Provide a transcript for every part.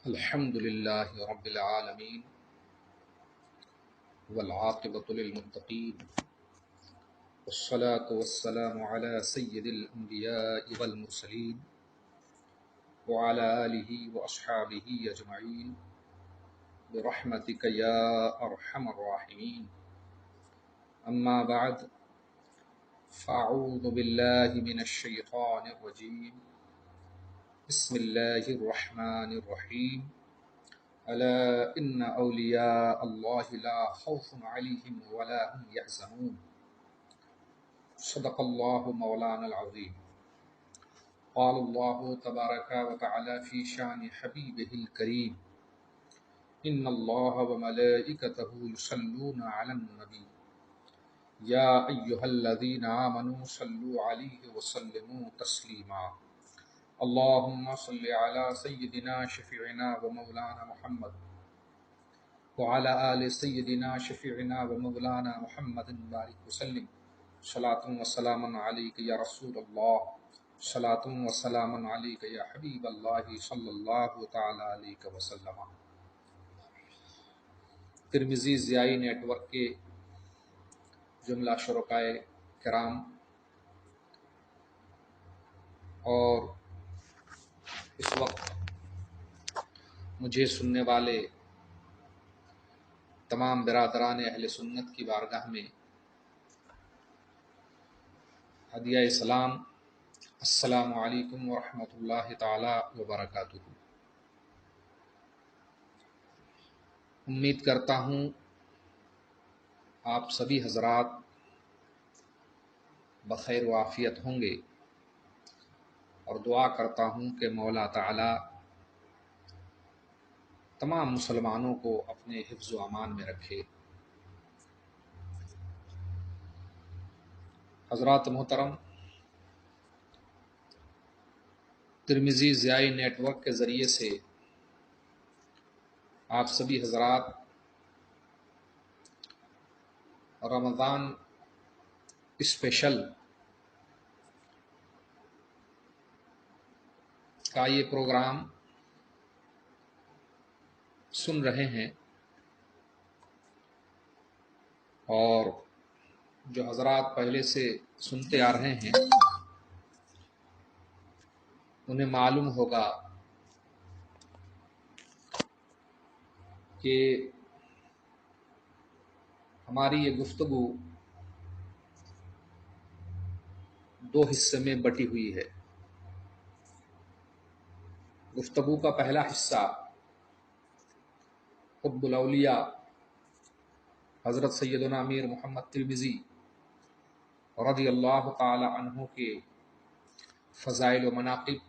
الحمد لله رب العالمين والعاقبة للمتقين والصلاة والسلام على سيد الأنبياء والمرسلين وعلى آله وأصحابه أجمعين برحمتك يا أرحم الراحمين. أما بعد، فأعوذ بالله من الشيطان الرجيم. بسم الله الرحمن الرحيم. ألا إن أولياء الله لا خوف عليهم ولا هم يحزنون. صدق الله مولانا العظيم. قال الله تبارك وتعالى في شان حبيبه الكريم: إن الله وملائكته يصلون على النبي يا أيها الذين آمنوا صلوا عليه وسلموا تسليما. اللهم صل على سيدنا شفيعنا ومولانا محمد وعلى آل سيدنا شفيعنا ومولانا محمد بارك وسلم. صلاة وسلام عليك يا رسول الله، صلاة وسلام عليك يا حبيب الله صلی اللہ تعالی علیہ وسلم. ترمذی ضیائی نیٹ ورک کے جملہ شرکائے کرام اور اس وقت مجھے سننے والے تمام برادران اہل سنت کی بارگاہ میں ہدیہ سلام، السلام علیکم ورحمۃ اللہ تعالی وبرکاتہ. امید کرتا ہوں آپ سبھی حضرات بخیر و عافیت ہوں گے، اور دعا کرتا ہوں کہ مولا تعالی تمام مسلمانوں کو اپنے حفظ و امان میں رکھے. حضرات محترم، ترمذی ضیائی نیٹ ورک کے ذریعے سے آپ سبھی حضرات رمضان اسپیشل کا یہ پروگرام سن رہے ہیں، اور جو حضرات پہلے سے سنتے آ رہے ہیں انہیں معلوم ہوگا کہ ہماری یہ گفتگو دو حصے میں بٹی ہوئی ہے. گفتگو کا پہلا حصہ قطب الاولیاء حضرت سیدنا امیر محمد ترمذی رضی اللہ تعالی عنہ کے فضائل و مناقب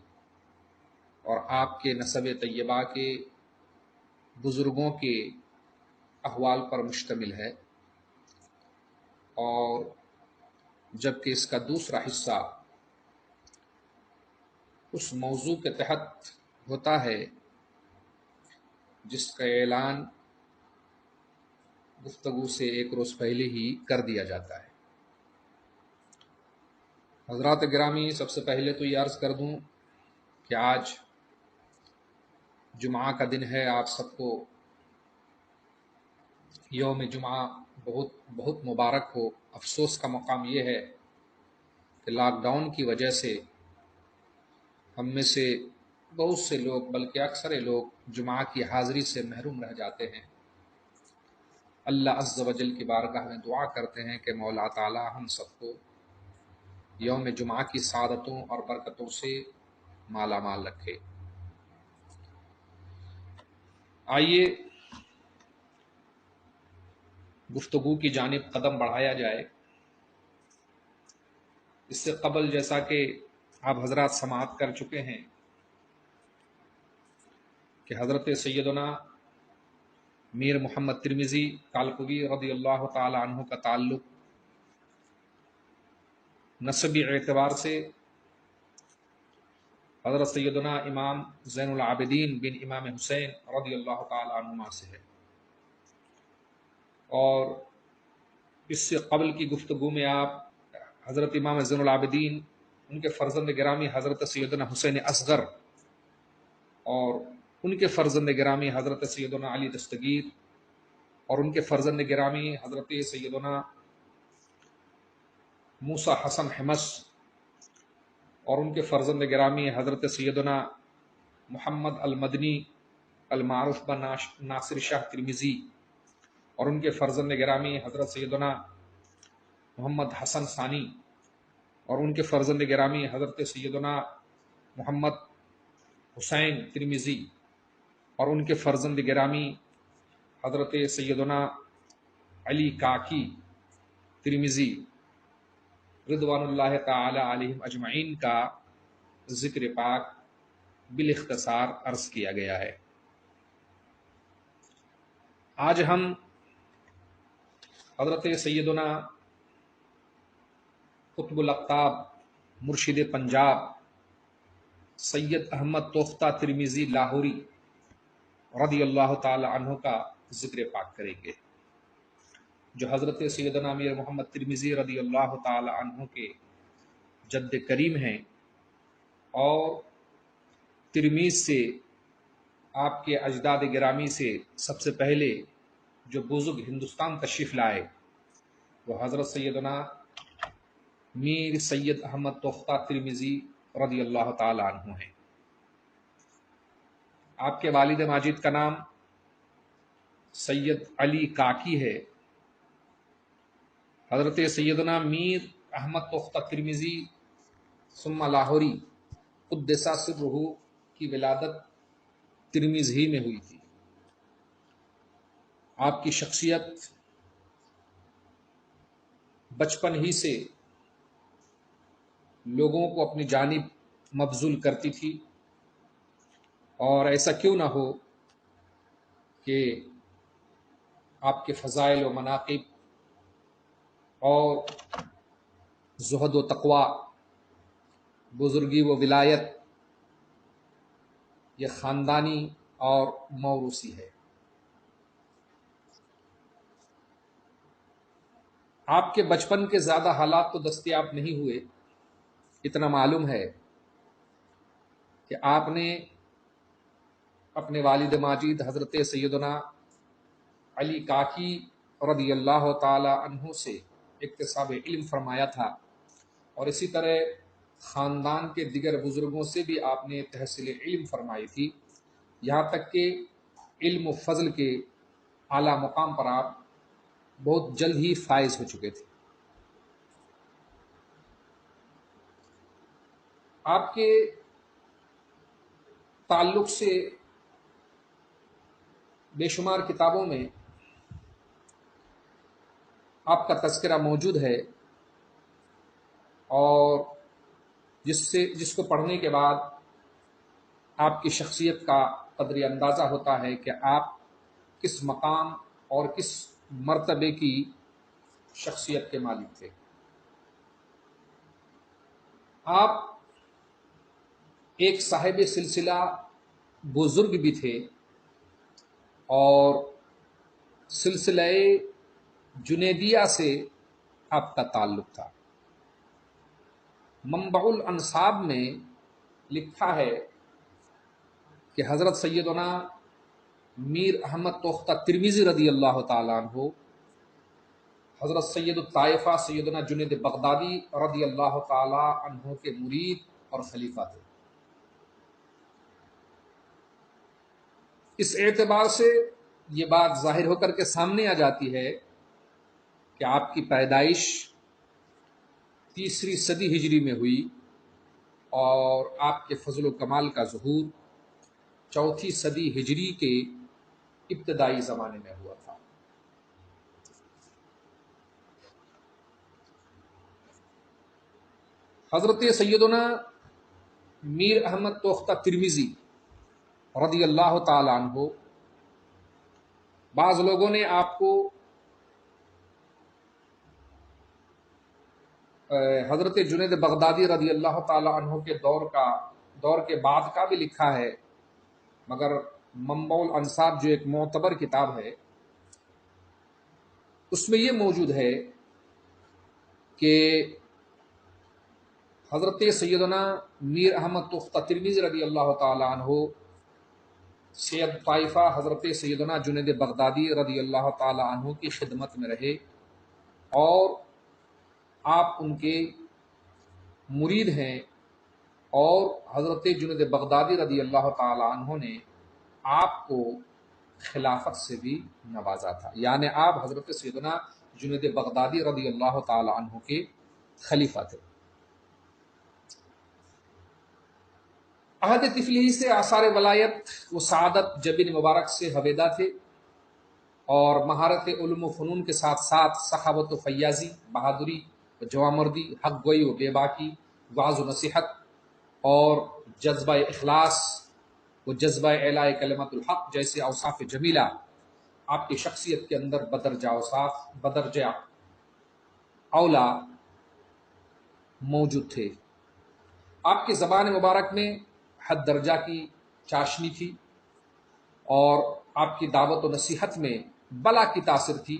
اور آپ کے نسب طیبہ کے بزرگوں کے احوال پر مشتمل ہے، اور جبکہ اس کا دوسرا حصہ اس موضوع کے تحت ہوتا ہے جس کا اعلان گفتگو سے ایک روز پہلے ہی کر دیا جاتا ہے. حضرات گرامی، سب سے پہلے تو یہ عرض کر دوں کہ آج جمعہ کا دن ہے. آپ سب کو یوم جمعہ بہت بہت مبارک ہو. افسوس کا مقام یہ ہے کہ لاک ڈاؤن کی وجہ سے ہم میں سے بہت سے لوگ، بلکہ اکثر لوگ جمعہ کی حاضری سے محروم رہ جاتے ہیں. اللہ عز و جل کی بارگاہ میں دعا کرتے ہیں کہ مولا تعالی ہم سب کو یوم جمعہ کی سعادتوں اور برکتوں سے مالا مال رکھے. آئیے گفتگو کی جانب قدم بڑھایا جائے. اس سے قبل جیسا کہ آپ حضرات سماعت کر چکے ہیں کہ حضرت سیدنا میر محمد ترمذی کالکوی رضی اللہ تعالی عنہ کا تعلق نسبی اعتبار سے حضرت سیدنا امام زین العابدین بن امام حسین رضی اللہ تعالی عنہما سے ہے، اور اس سے قبل کی گفتگو میں آپ حضرت امام زین العابدین، ان کے فرزند گرامی حضرت سیدنا حسین اصغر اور ان کے فرزند گرامی حضرت سیدنا علی دستگیر اور ان کے فرزند گرامی حضرت سیدنا موسیٰ حسن حمص اور ان کے فرزند گرامی حضرت سیدنا محمد المدنی المعروف ناصر شاہ ترمذی اور ان کے فرزند گرامی حضرت سیدنا محمد حسن ثانی اور ان کے فرزند گرامی حضرت سیدنا محمد حسین ترمذی اور ان کے فرزند گرامی حضرت سیدنا علی کاکی ترمذی رضوان اللہ تعالی علیہم اجمعین کا ذکر پاک بالاختصار عرض کیا گیا ہے۔ آج ہم حضرت سیدنا قطب الاقطاب مرشد پنجاب سید احمد توختہ ترمذی لاہوری رضی اللہ تعالی عنہ کا ذکر پاک کریں گے، جو حضرت سیدنا امیر محمد ترمذی رضی اللہ تعالی عنہ کے جد کریم ہیں، اور ترمیز سے آپ کے اجداد گرامی سے سب سے پہلے جو بزرگ ہندوستان تشریف لائے وہ حضرت سیدنا میر سید احمد توختہ ترمذی رضی اللہ تعالی عنہ ہیں۔ آپ کے والد ماجد کا نام سید علی کاکی ہے۔ حضرت سیدنا میر احمد توختہ ترمذی ثم لاہوری قدس سرہ کی ولادت ترمذ ہی میں ہوئی تھی۔ آپ کی شخصیت بچپن ہی سے لوگوں کو اپنی جانب مبذول کرتی تھی، اور ایسا کیوں نہ ہو کہ آپ کے فضائل و مناقب اور زہد و تقوی، بزرگی و ولایت یہ خاندانی اور موروثی ہے۔ آپ کے بچپن کے زیادہ حالات تو دستیاب نہیں ہوئے، اتنا معلوم ہے کہ آپ نے اپنے والد ماجد حضرت سیدنا علی کاکی رضی اللہ تعالی عنہ سے اکتساب علم فرمایا تھا، اور اسی طرح خاندان کے دیگر بزرگوں سے بھی آپ نے تحصیل علم فرمائی تھی، یہاں تک کہ علم و فضل کے اعلیٰ مقام پر آپ بہت جلد ہی فائز ہو چکے تھے۔ آپ کے تعلق سے بے شمار کتابوں میں آپ کا تذکرہ موجود ہے، اور جس کو پڑھنے کے بعد آپ کی شخصیت کا قدر اندازہ ہوتا ہے کہ آپ کس مقام اور کس مرتبے کی شخصیت کے مالک تھے۔ آپ ایک صاحب سلسلہ بزرگ بھی تھے، اور سلسلہ جنیدیہ سے آپ کا تعلق تھا۔ منبع الانساب میں لکھا ہے کہ حضرت سیدنا میر احمد توختہ ترمذی رضی اللہ تعالیٰ عنہ حضرت سید الطائفہ سیدنا جنید بغدادی رضی اللہ تعالیٰ عنہ کے مرید اور خلیفہ تھے۔ اس اعتبار سے یہ بات ظاہر ہو کر کے سامنے آ جاتی ہے کہ آپ کی پیدائش 3 صدی ہجری میں ہوئی، اور آپ کے فضل و کمال کا ظہور 4 صدی ہجری کے ابتدائی زمانے میں ہوا تھا۔ حضرت سیدنا میر احمد توختہ ترمذی رضی اللہ تعالی عنہ، بعض لوگوں نے آپ کو حضرت جنید بغدادی رضی اللہ تعالی عنہ کے دور کے بعد کا بھی لکھا ہے، مگر منبع الانساب جو ایک معتبر کتاب ہے اس میں یہ موجود ہے کہ حضرت سیدنا میر احمد توختہ ترمذی رضی اللہ تعالی عنہ سید طائفہ حضرت سیدنا جنید بغدادی رضی اللہ تعالی عنہ کی خدمت میں رہے اور آپ ان کے مرید ہیں، اور حضرت جنید بغدادی رضی اللہ تعالی عنہ نے آپ کو خلافت سے بھی نوازا تھا، یعنی آپ حضرت سیدنا جنید بغدادی رضی اللہ تعالی عنہ کے خلیفہ تھے۔ عہد طفلی سے آثار ولایت و سعادت جبین مبارک سے حویدہ تھے، اور مہارت علم و فنون کے ساتھ ساتھ سخاوت و فیاضی، بہادری و جوامردی، حق گوئی و بے باکی، وعظ و نصیحت، اور جذبہ اخلاص و جذبہ اعلاء کلمت الحق جیسے اوصاف جمیلہ آپ کی شخصیت کے اندر بدرجہ اولا موجود تھے۔ آپ کی زبان مبارک میں حد درجہ کی چاشنی تھی، اور آپ کی دعوت و نصیحت میں بلا کی تاثر تھی۔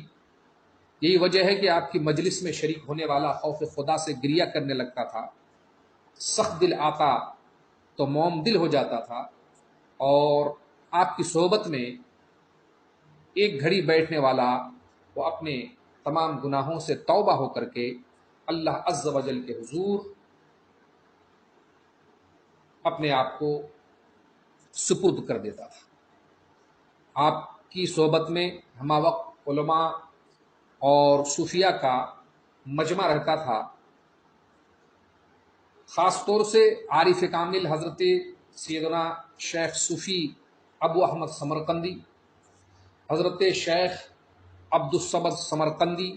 یہی وجہ ہے کہ آپ کی مجلس میں شریک ہونے والا خوف خدا سے گریہ کرنے لگتا تھا، سخت دل آتا تو موم دل ہو جاتا تھا، اور آپ کی صحبت میں ایک گھڑی بیٹھنے والا وہ اپنے تمام گناہوں سے توبہ ہو کر کے اللہ عز و جل کے حضور اپنے آپ کو سپرد کر دیتا تھا۔ آپ کی صحبت میں ہمہ وقت علماء اور صوفیاء کا مجمع رہتا تھا، خاص طور سے عارف کامل حضرت سیدنا شیخ صوفی ابو احمد سمرقندی، حضرت شیخ عبد الصمد سمرقندی،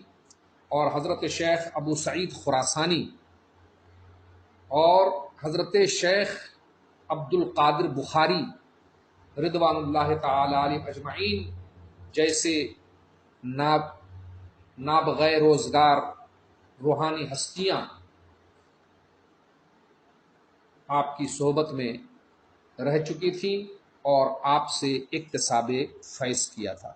اور حضرت شیخ ابو سعید خراسانی، اور حضرت شیخ عبد القادر بخاری رضوان اللہ تعالی علیہ اجمعین جیسے نابغیر روزگار روحانی ہستیاں آپ کی صحبت میں رہ چکی تھیں اور آپ سے اکتساب فیض کیا تھا۔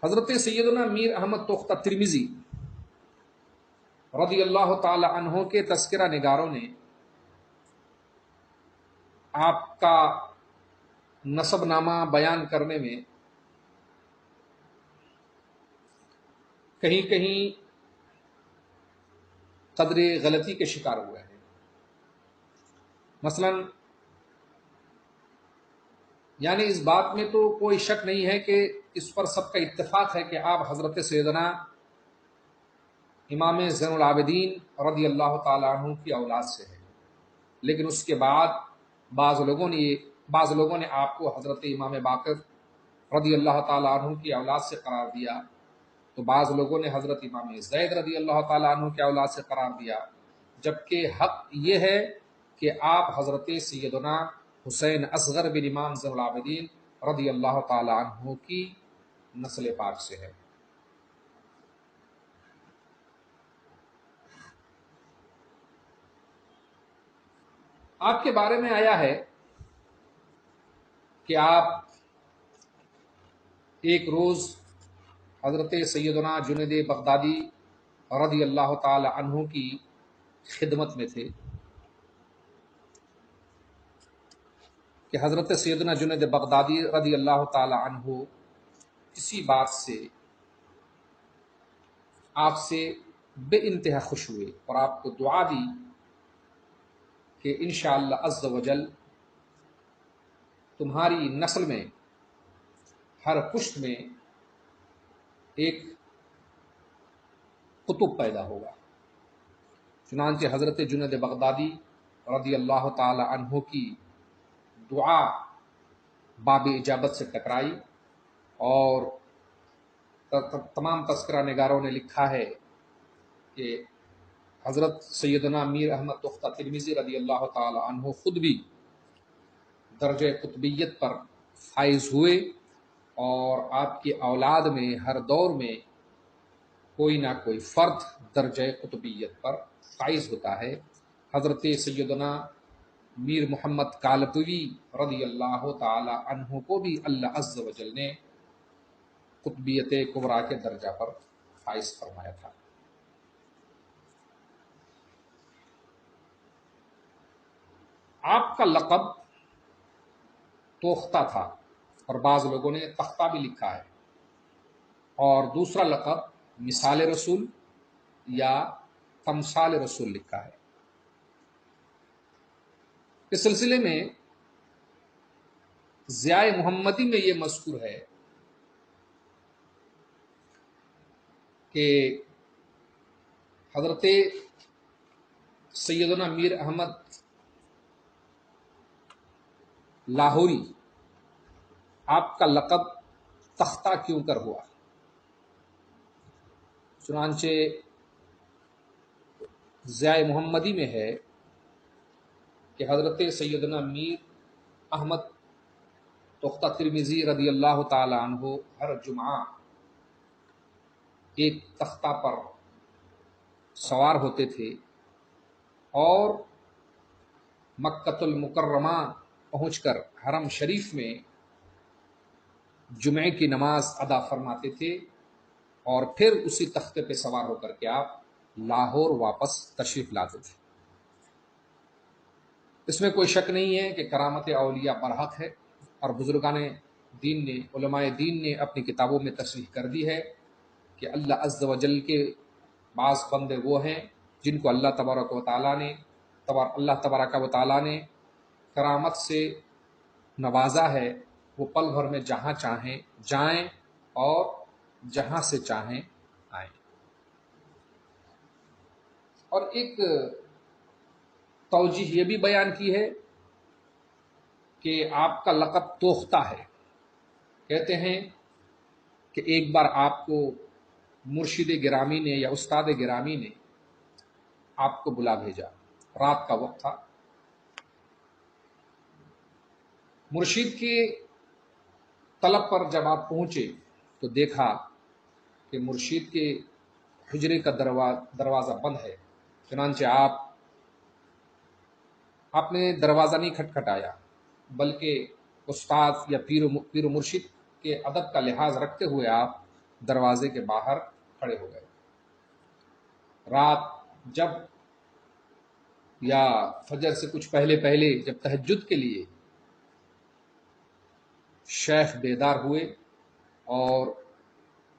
حضرت سیدنا میر احمد تختہ ترمذی رضی اللہ تعالی عنہ کے تذکرہ نگاروں نے آپ کا نسب نامہ بیان کرنے میں کہیں کہیں قدر غلطی کے شکار ہوئے ہیں۔ مثلا یعنی اس بات میں تو کوئی شک نہیں ہے کہ اس پر سب کا اتفاق ہے کہ آپ حضرت سیدنا امام زین العابدین رضی اللہ تعالیٰ عنہ کی اولاد سے ہیں، لیکن اس کے بعد بعض لوگوں نے آپ کو حضرت امام باقر رضی اللہ تعالیٰ عنہ کی اولاد سے قرار دیا، تو بعض لوگوں نے حضرت امام زید رضی اللہ تعالیٰ عنہ کی اولاد سے قرار دیا، جبکہ حق یہ ہے کہ آپ حضرت سیدنا حسین اصغر بن امام زین العابدین رضی اللہ تعالیٰ عنہ کی نسل پاک سے ہے۔ آپ کے بارے میں آیا ہے کہ آپ ایک روز حضرت سیدنا جنید بغدادی رضی اللہ تعالی عنہ کی خدمت میں تھے کہ حضرت سیدنا جنید بغدادی رضی اللہ تعالی عنہ کسی بات سے آپ سے بے انتہا خوش ہوئے اور آپ کو دعا دی کہ انشاءاللہ عز و جل تمہاری نسل میں ہر پشت میں ایک قطب پیدا ہوگا۔ چنانچہ حضرت جنید بغدادی رضی اللہ تعالی عنہ کی دعا باب اجابت سے ٹکرائی، اور تمام تذکرہ نگاروں نے لکھا ہے کہ حضرت سیدنا میر احمد تختہ ترمذی رضی اللہ تعالی عنہ خود بھی درجہ قطبیت پر فائز ہوئے، اور آپ کی اولاد میں ہر دور میں کوئی نہ کوئی فرد درجہ قطبیت پر فائز ہوتا ہے۔ حضرت سیدنا میر محمد کالپوی رضی اللہ تعالی عنہ کو بھی اللہ عز و جل نے قطبیت کبریٰ کے درجہ پر فائز فرمایا تھا۔ آپ کا لقب توختہ تھا، اور بعض لوگوں نے تختہ بھی لکھا ہے، اور دوسرا لقب مثال رسول یا تمثال رسول لکھا ہے۔ اس سلسلے میں ضیاء محمدی میں یہ مذکور ہے کہ حضرت سیدنا میر احمد لاہوری، آپ کا لقب تختہ کیوں کر ہوا؟ چنانچہ ضیاء محمدی میں ہے کہ حضرت سیدنا میر احمد تختہ ترمذی رضی اللہ تعالی عنہ ہر جمعہ ایک تختہ پر سوار ہوتے تھے اور مکۃ المکرمہ پہنچ کر حرم شریف میں جمعے کی نماز ادا فرماتے تھے، اور پھر اسی تختے پہ سوار ہو کر کے آپ لاہور واپس تشریف لاتے تھے۔ اس میں کوئی شک نہیں ہے کہ کرامت اولیاء برحق ہے، اور بزرگان دین نے، علماء دین نے اپنی کتابوں میں تصریح کر دی ہے کہ اللہ عز و جل کے بعض بندے وہ ہیں جن کو اللہ تبارک و تعالیٰ نے کرامت سے نوازا ہے، وہ پل بھر میں جہاں چاہیں جائیں اور جہاں سے چاہیں آئیں۔ اور ایک توجیہ یہ بھی بیان کی ہے کہ آپ کا لقب توختہ ہے۔ کہتے ہیں کہ ایک بار آپ کو مرشد گرامی نے یا استاد گرامی نے آپ کو بلا بھیجا، رات کا وقت تھا۔ مرشد کے طلب پر جب آپ پہنچے تو دیکھا کہ مرشد کے حجرے کا دروازہ بند ہے۔ چنانچہ آپ نے دروازہ نہیں کھٹکھٹایا، بلکہ استاد یا پیر و مرشد کے ادب کا لحاظ رکھتے ہوئے آپ دروازے کے باہر کھڑے ہو گئے۔ رات جب یا فجر سے کچھ پہلے جب تہجد کے لیے شیخ بیدار ہوئے اور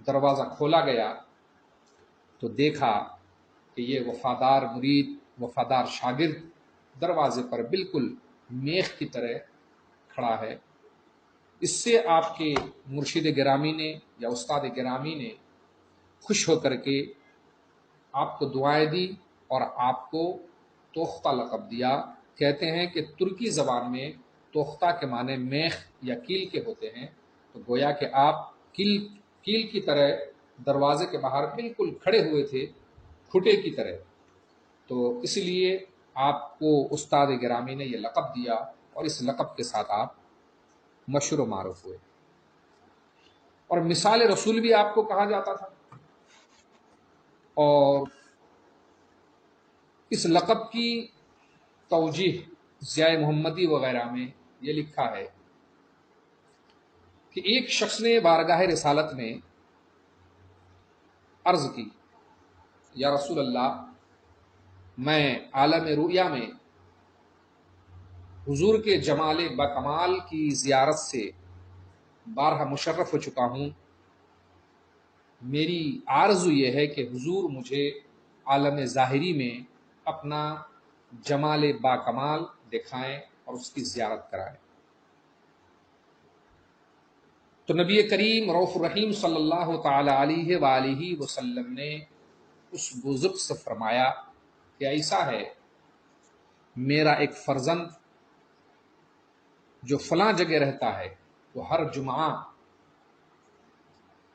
دروازہ کھولا گیا تو دیکھا کہ یہ وفادار مرید، وفادار شاگرد دروازے پر بالکل میخ کی طرح کھڑا ہے۔ اس سے آپ کے مرشد گرامی نے یا استاد گرامی نے خوش ہو کر کے آپ کو دعائیں دی اور آپ کو توختہ لقب دیا۔ کہتے ہیں کہ ترکی زبان میں توختہ کے معنی میخ یا کیل کے ہوتے ہیں، تو گویا کہ آپ کیل کی طرح دروازے کے باہر بالکل کھڑے ہوئے تھے، کھٹے کی طرح، تو اس لیے آپ کو استاد گرامی نے یہ لقب دیا، اور اس لقب کے ساتھ آپ مشہور و معروف ہوئے۔ اور مثال رسول بھی آپ کو کہا جاتا تھا، اور اس لقب کی توجیہ ضیاء محمدی وغیرہ میں یہ لکھا ہے کہ ایک شخص نے بارگاہ رسالت میں عرض کی، یا رسول اللہ، میں عالم رؤیا میں حضور کے جمال بکمال کی زیارت سے بارہا مشرف ہو چکا ہوں، میری آرزو یہ ہے کہ حضور مجھے عالم ظاہری میں اپنا جمال باکمال دکھائیں اور اس کی زیارت کرائیں۔ تو نبی کریم رؤوف الرحیم صلی اللہ تعالی علیہ وآلہ وسلم نے اس بزرگ سے فرمایا کہ ایسا ہے، میرا ایک فرزند جو فلاں جگہ رہتا ہے وہ ہر جمعہ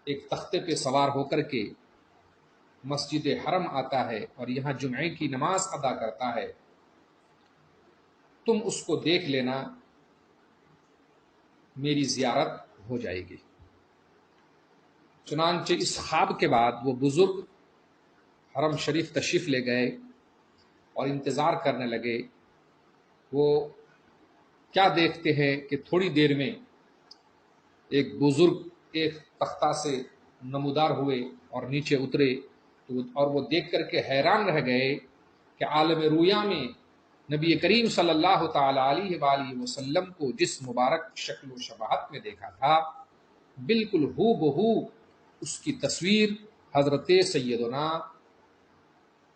ایک تختے پہ سوار ہو کر کے مسجد حرم آتا ہے اور یہاں جمعے کی نماز ادا کرتا ہے، تم اس کو دیکھ لینا، میری زیارت ہو جائے گی۔ چنانچہ اس خواب کے بعد وہ بزرگ حرم شریف تشریف لے گئے اور انتظار کرنے لگے۔ وہ کیا دیکھتے ہیں کہ تھوڑی دیر میں ایک بزرگ ایک تختہ سے نمودار ہوئے اور نیچے اترے، اور وہ دیکھ کر کے حیران رہ گئے کہ عالم رویا میں نبی کریم صلی اللہ تعالی علیہ وآلہ وسلم کو جس مبارک شکل و شباہت میں دیکھا تھا، بالکل ہو بہو اس کی تصویر حضرت سیدنا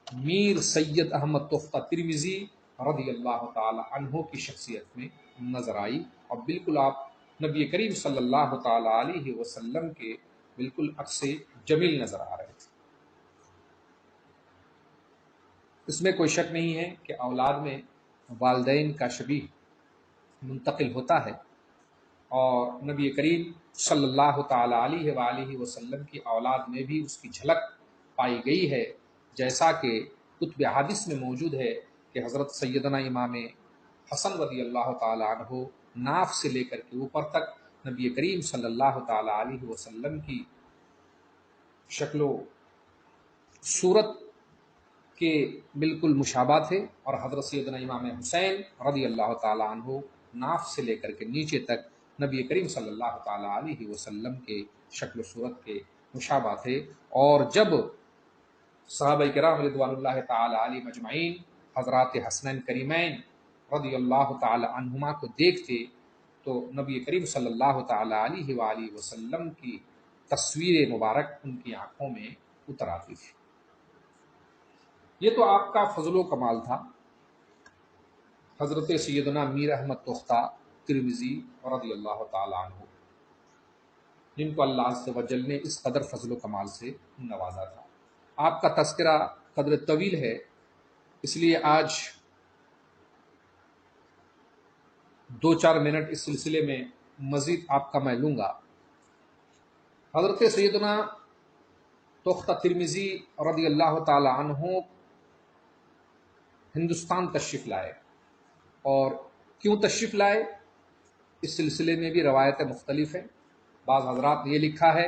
میر سید احمد تختہ ترمذی رضی اللہ تعالی عنہ کی شخصیت میں نظر آئی، اور بالکل آپ نبی کریم صلی اللہ تعالی علیہ وسلم کے بالکل عکس جمیل نظر آ رہے تھے۔ اس میں کوئی شک نہیں ہے کہ اولاد میں والدین کا شبیہ منتقل ہوتا ہے، اور نبی کریم صلی اللہ تعالی علیہ وآلہ وسلم کی اولاد میں بھی اس کی جھلک پائی گئی ہے، جیسا کہ کتب حدیث میں موجود ہے کہ حضرت سیدنا امام حسن رضی اللہ تعالی عنہ ناف سے لے کر کے اوپر تک نبی کریم صلی اللہ تعالی علیہ وسلم کی شکل و صورت کے بالکل مشابہ تھے، اور حضرت سیدنا امام حسین رضی اللہ تعالی عنہ ناف سے لے کر کے نیچے تک نبی کریم صلی اللہ تعالی علیہ وسلم کے شکل و صورت کے مشابہ تھے۔ اور جب صحابہ کرام رضوان اللہ تعالی علیہ مجمعین حضرات حسنین کریمین رضی اللہ تعالی عنہما کو دیکھتے تو نبی کریم صلی اللہ تعالی علیہ وآلہ وسلم کی تصویر مبارک ان کی آنکھوں میں اتر آتی تھی۔ یہ تو آپ کا فضل و کمال تھا حضرت سیدنا میر احمد تختہ ترمذی رضی اللہ تعالی عنہ، جن کو اللہ عز و جل نے اس قدر فضل و کمال سے نوازا تھا۔ آپ کا تذکرہ قدر طویل ہے، اس لیے آج 2-4 منٹ اس سلسلے میں مزید آپ کا میں لوں گا۔ حضرت سیدنا تختہ ترمذی رضی اللہ تعالی عنہ ہندوستان تشریف لائے، اور کیوں تشریف لائے اس سلسلے میں بھی روایتیں مختلف ہیں۔ بعض حضرات نے یہ لکھا ہے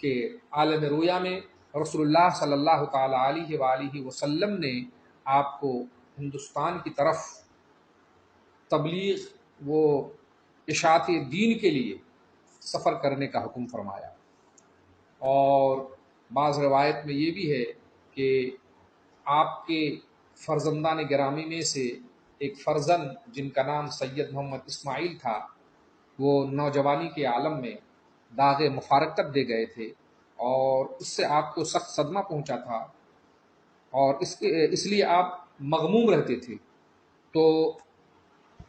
کہ عالم رویا میں رسول اللہ صلی اللہ تعالی علیہ وآلہ وسلم نے آپ کو ہندوستان کی طرف تبلیغ و اشاعت دین کے لیے سفر کرنے کا حکم فرمایا، اور بعض روایت میں یہ بھی ہے کہ آپ کے فرزندان گرامی میں سے ایک فرزند جن کا نام سید محمد اسماعیل تھا، وہ نوجوانی کے عالم میں داغ مفارقت دے گئے تھے، اور اس سے آپ کو سخت صدمہ پہنچا تھا، اور اس لیے آپ مغموم رہتے تھے۔ تو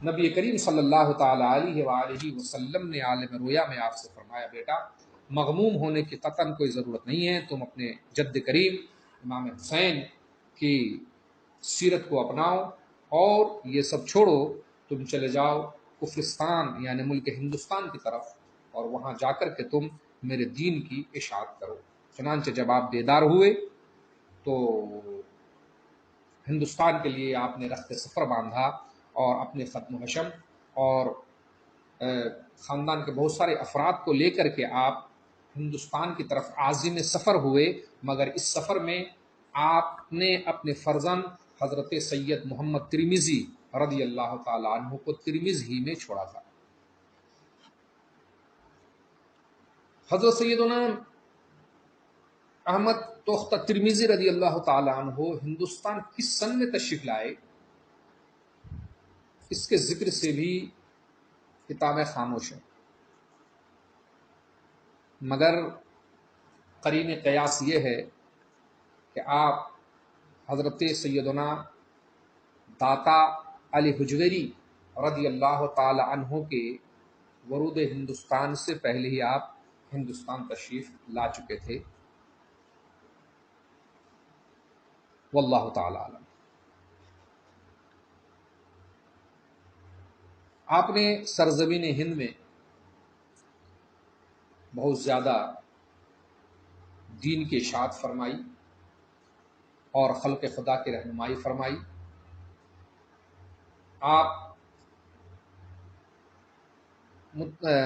نبی کریم صلی اللہ تعالی علیہ وآلہ وسلم نے عالم رویا میں آپ سے فرمایا، بیٹا مغموم ہونے کی قطعاً کوئی ضرورت نہیں ہے، تم اپنے جد کریم امام حسین کی سیرت کو اپناؤ، اور یہ سب چھوڑو، تم چلے جاؤ کفرستان یعنی ملک ہندوستان کی طرف، اور وہاں جا کر کے تم میرے دین کی اشاعت کرو۔ چنانچہ جب آپ بیدار ہوئے تو ہندوستان کے لیے آپ نے رخت سفر باندھا، اور اپنے ختم و حشم اور خاندان کے بہت سارے افراد کو لے کر کے آپ ہندوستان کی طرف عازم سفر ہوئے، مگر اس سفر میں آپ نے اپنے فرزند حضرت سید محمد ترمذی رضی اللہ تعالی عنہ کو ترمذ ہی میں چھوڑا تھا۔ حضرت سیدنا احمد تختہ ترمذی رضی اللہ تعالی عنہ ہندوستان کس سن میں تشریف لائے، اس کے ذکر سے بھی کتابیں خاموش ہیں، مگر قرین قیاس یہ ہے کہ آپ حضرت سیدنا داتا علی حجویری رضی اللہ تعالی عنہ کے ورود ہندوستان سے پہلے ہی آپ ہندوستان تشریف لا چکے تھے، واللہ تعالی عالم۔ آپ نے سرزمین ہند میں بہت زیادہ دین کی اشاعت فرمائی اور خلق خدا کی رہنمائی فرمائی۔ آپ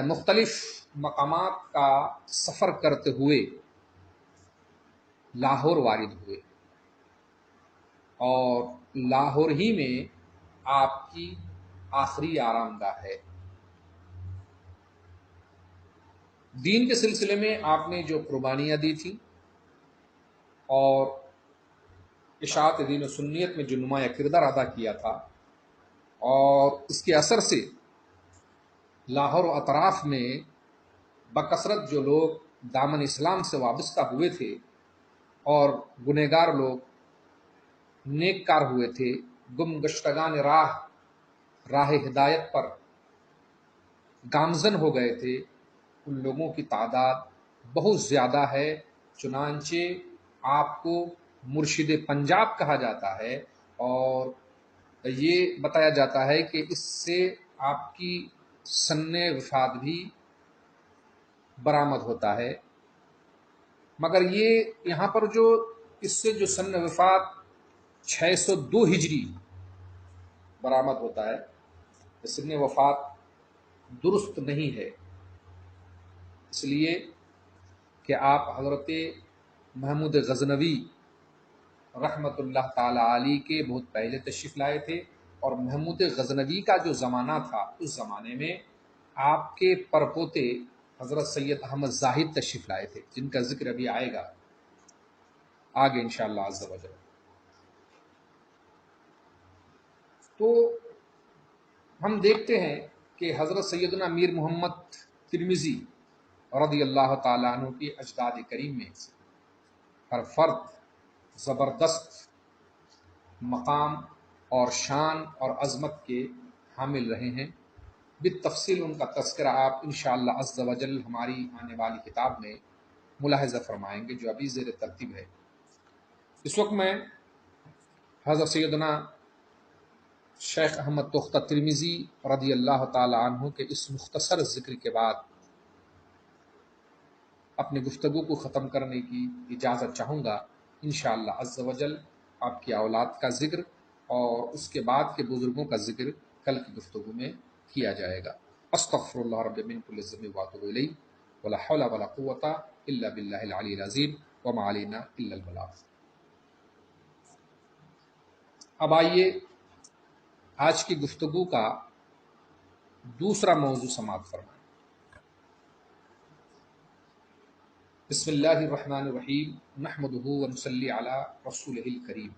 مختلف مقامات کا سفر کرتے ہوئے لاہور وارد ہوئے، اور لاہور ہی میں آپ کی آخری آرام گاہ ہے۔ دین کے سلسلے میں آپ نے جو قربانیاں دی تھیں اور اشاعت دین و سنیت میں جو نمایاں کردار ادا کیا تھا، اور اس کے اثر سے لاہور و اطراف میں بکثرت جو لوگ دامن اسلام سے وابستہ ہوئے تھے اور گنہگار لوگ نیک کار ہوئے تھے، گم گشتگان راہ ہدایت پر گامزن ہو گئے تھے، ان لوگوں کی تعداد بہت زیادہ ہے۔ چنانچہ آپ کو مرشد پنجاب کہا جاتا ہے، اور یہ بتایا جاتا ہے کہ اس سے آپ کی سن وفات بھی برآمد ہوتا ہے۔ مگر یہ یہاں پر جو اس سے جو سن وفات 602 ہجری برآمد ہوتا ہے، سن وفات درست نہیں ہے، اس لیے کہ آپ حضرت محمود غزنوی رحمۃ اللہ تعالی علیہ کے بہت پہلے تشریف لائے تھے، اور محمود غزنوی کا جو زمانہ تھا اس زمانے میں آپ کے پرپوتے حضرت سید احمد زاہد تشریف لائے تھے، جن کا ذکر ابھی آئے گا آگے انشاءاللہ عز و جل۔ تو ہم دیکھتے ہیں کہ حضرت سیدنا میر محمد ترمذی رضی اللہ تعالیٰ عنہ کی اجداد کریم میں ہر فرد زبردست مقام اور شان اور عظمت کے حامل رہے ہیں۔ بالتفصیل ان کا تذکرہ آپ انشاءاللہ عز و جل ہماری آنے والی کتاب میں ملاحظہ فرمائیں گے، جو ابھی زیر ترتیب ہے۔ اس وقت میں حضرت سیدنا شیخ احمد تختہ ترمذی رضی اللہ تعالی عنہ کے اس مختصر ذکر کے بعد اپنی گفتگو کو ختم کرنے کی اجازت چاہوں گا۔ انشاءاللہ عز و جل آپ کی اولاد کا ذکر اور اس کے بعد کے بزرگوں کا ذکر کل کی گفتگو میں کیا جائے گا۔ استغفر اللہ رب من کل ذنب واتوب الیہ، ولا حول ولا قوۃ الا باللہ العلی العظیم، وما علینا الا البلاغ۔ اب آئیے آج کی گفتگو کا دوسرا موضوع سماعت فرمائیں۔ بسم اللہ الرحمن الرحیم، نحمدہ ونصلی علی رسولہ الکریم۔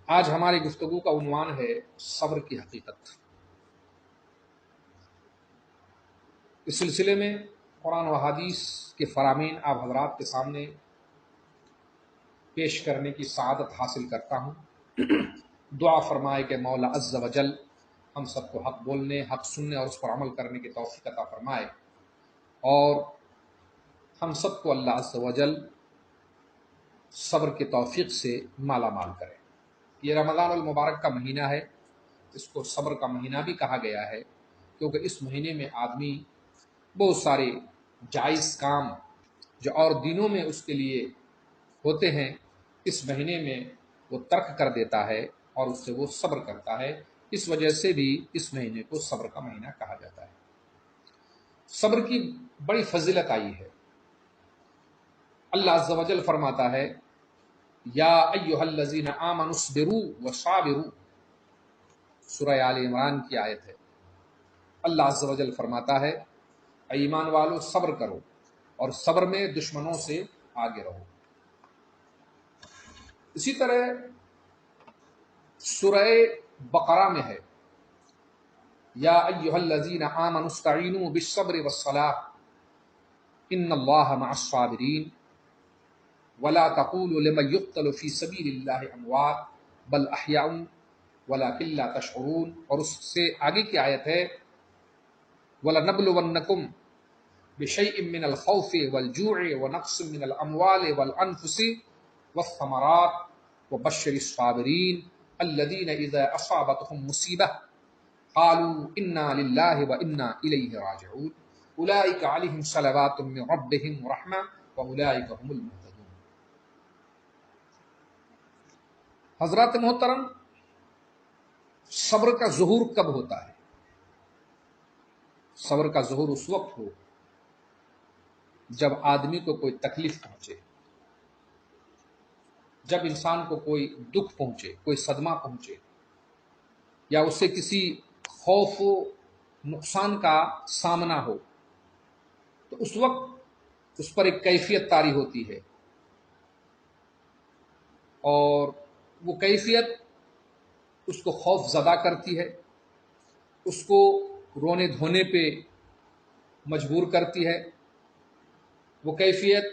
آج ہماری گفتگو کا عنوان ہے صبر کی حقیقت۔ اس سلسلے میں قرآن و حدیث کے فرامین آپ حضرات کے سامنے پیش کرنے کی سعادت حاصل کرتا ہوں۔ دعا فرمائے کہ مولا عز و جل ہم سب کو حق بولنے، حق سننے اور اس پر عمل کرنے کی توفیق عطا فرمائے، اور ہم سب کو اللہ عز و جل صبر کی توفیق سے مالا مال کرے۔ یہ رمضان المبارک کا مہینہ ہے، اس کو صبر کا مہینہ بھی کہا گیا ہے، کیونکہ اس مہینے میں آدمی بہت سارے جائز کام جو اور دنوں میں اس کے لیے ہوتے ہیں، اس مہینے میں وہ ترک کر دیتا ہے اور اس سے وہ صبر کرتا ہے۔ اس وجہ سے بھی اس مہینے کو صبر کا مہینہ کہا جاتا ہے۔ صبر کی بڑی فضیلت آئی ہے۔ اللہ عز و جل فرماتا ہے یا ایھا الذین آمنوا اصبروا وصابروا، سورہ آل عمران کی آیت ہے۔ اللہ عز و جل فرماتا ہے اے ایمان والو صبر کرو، اور صبر میں دشمنوں سے آگے رہو۔ اسی طرح سورہ بقرہ میں ہے یا ایھا الذین آمنوا استعینوا بالصبر والصلاۃ ان اللہ مع الصابرین ولا تقولوا لمن يقتل في سبيل الله اموات بل احیاء ولکن لا تشعرون، اور اس سے آگے کی آیت ہے وَلَنَبْلُوَنَّكُمْ بِشَيْءٍ مِّنَ الْخَوْفِ وَالْجُوعِ وَنَقْصٍ مِّنَ الْأَمْوَالِ وَالْأَنفُسِ وَالثَّمَرَاتِ وَبَشِّرِ الصَّابِرِينَ الَّذِينَ إِذَا أَصَابَتْهُم مُّصِيبَةٌ قَالُوا إِنَّا لِلَّهِ وَإِنَّا إِلَيْهِ رَاجِعُونَ أُولَٰئِكَ عَلَيْهِمْ صَلَوَاتٌ مِّن رَّبِّهِمْ وَرَحْمَةٌ وَأُولَٰئِكَ هُمُ الْمُهْتَدُونَ۔ حضرات محترم، صبر کا ظہور کب ہوتا ہے؟ صبر کا ظہور اس وقت ہو جب آدمی کو کوئی تکلیف پہنچے، جب انسان کو کوئی دکھ پہنچے، کوئی صدمہ پہنچے، یا اس سے کسی خوف و نقصان کا سامنا ہو، تو اس وقت اس پر ایک کیفیت طاری ہوتی ہے اور وہ کیفیت اس کو خوف زدہ کرتی ہے، اس کو رونے دھونے پہ مجبور کرتی ہے، وہ کیفیت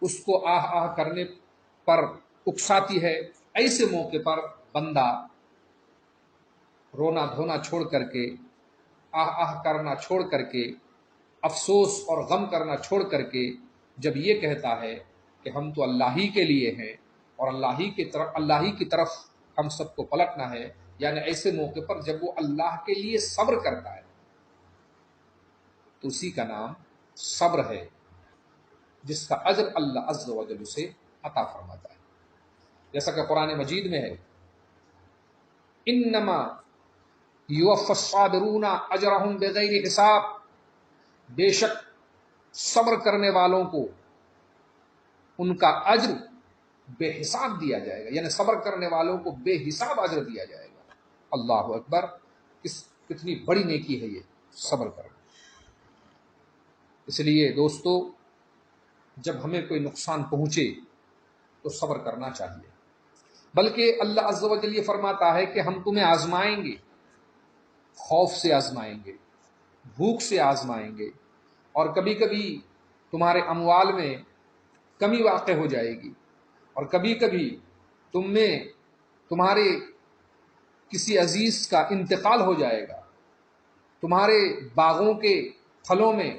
اس کو آہ آہ کرنے پر اکساتی ہے۔ ایسے موقع پر بندہ رونا دھونا چھوڑ کر کے، آہ آہ کرنا چھوڑ کر کے، افسوس اور غم کرنا چھوڑ کر کے جب یہ کہتا ہے کہ ہم تو اللہ ہی کے لیے ہیں اور اللہ ہی کی طرف ہم سب کو پلٹنا ہے، یعنی ایسے موقع پر جب وہ اللہ کے لیے صبر کرتا ہے تو اسی کا نام صبر ہے، جس کا اجر اللہ عز و جل اسے عطا فرماتا ہے۔ جیسا کہ قرآن مجید میں ہے، انما یوفی الصابرون اجرہم بغیر حساب، بے شک صبر کرنے والوں کو ان کا اجر بے حساب دیا جائے گا، یعنی صبر کرنے والوں کو بے حساب اجر دیا جائے گا۔ اللہ اکبر، کتنی بڑی نیکی ہے یہ صبر کرنا۔ اس لیے دوستو، جب ہمیں کوئی نقصان پہنچے تو صبر کرنا چاہیے، بلکہ اللہ عز و جل یہ فرماتا ہے کہ ہم تمہیں آزمائیں گے، خوف سے آزمائیں گے، بھوک سے آزمائیں گے، اور کبھی کبھی تمہارے اموال میں کمی واقع ہو جائے گی، اور کبھی کبھی تم میں تمہارے کسی عزیز کا انتقال ہو جائے گا، تمہارے باغوں کے پھلوں میں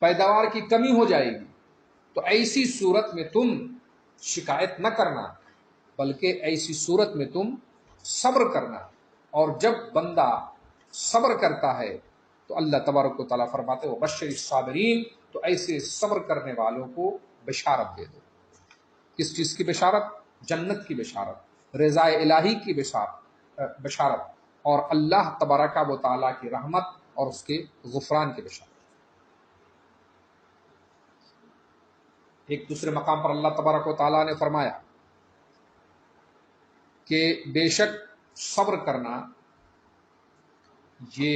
پیداوار کی کمی ہو جائے گی، تو ایسی صورت میں تم شکایت نہ کرنا، بلکہ ایسی صورت میں تم صبر کرنا۔ اور جب بندہ صبر کرتا ہے تو اللہ تبارک و تعالیٰ فرماتے ہیں وبشر الصابرین، تو ایسے صبر کرنے والوں کو بشارت دے دو۔ کس چیز کی بشارت؟ جنت کی بشارت، رضا الہی کی بشارت، اور اللہ تبارک و تعالیٰ کی رحمت اور اس کے غفران کی بشارت۔ ایک دوسرے مقام پر اللہ تبارک و تعالیٰ نے فرمایا کہ بے شک صبر کرنا یہ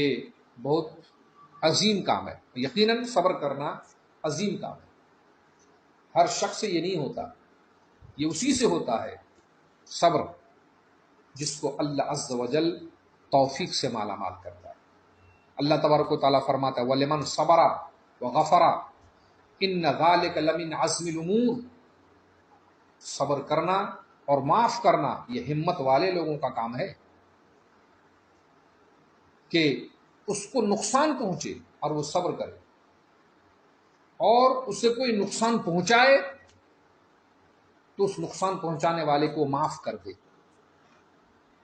بہت عظیم کام ہے، یقیناً صبر کرنا عظیم کام ہے، ہر شخص سے یہ نہیں ہوتا، یہ اسی سے ہوتا ہے صبر جس کو اللہ عز و جل توفیق سے مالا مال کرتا ہے۔ اللہ تبارک و تعالیٰ فرماتا ہے وَلِمَنْ صَبَرَ وَغَفَرَ إِنَّ ذَلِكَ لَمِنْ عَزْمِ الْأُمُورِ، صبر کرنا اور معاف کرنا یہ ہمت والے لوگوں کا کام ہے، کہ اس کو نقصان پہنچے اور وہ صبر کرے، اور اسے کوئی نقصان پہنچائے تو اس نقصان پہنچانے والے کو معاف کر دے،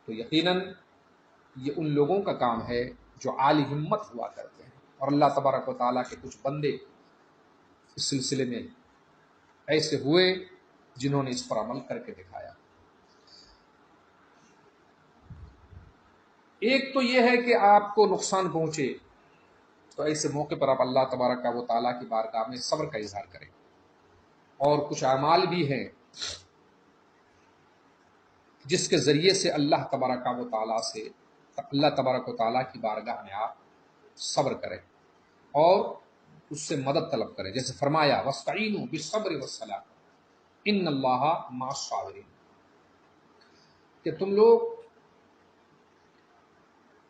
تو یقیناً یہ ان لوگوں کا کام ہے جو عالی ہمت ہوا کرتے ہیں۔ اور اللہ تبارک و تعالیٰ کے کچھ بندے اس سلسلے میں ایسے ہوئے جنہوں نے اس پر عمل کر کے دکھایا۔ ایک تو یہ ہے کہ آپ کو نقصان پہنچے تو ایسے موقع پر آپ اللہ تبارک و تعالیٰ کی بارگاہ میں صبر کا اظہار کریں، اور کچھ اعمال بھی ہیں جس کے ذریعے سے اللہ تبارک و تعالیٰ کی بارگاہ میں آپ صبر کریں اور اس سے مدد طلب کریں، جیسے فرمایا وَاسْتَعِینُوا بِالصَّبْرِ وَالصَّلَاةِ إِنَّ اللَّهَ مَعَ الصَّابِرِينَ، کہ تم لوگ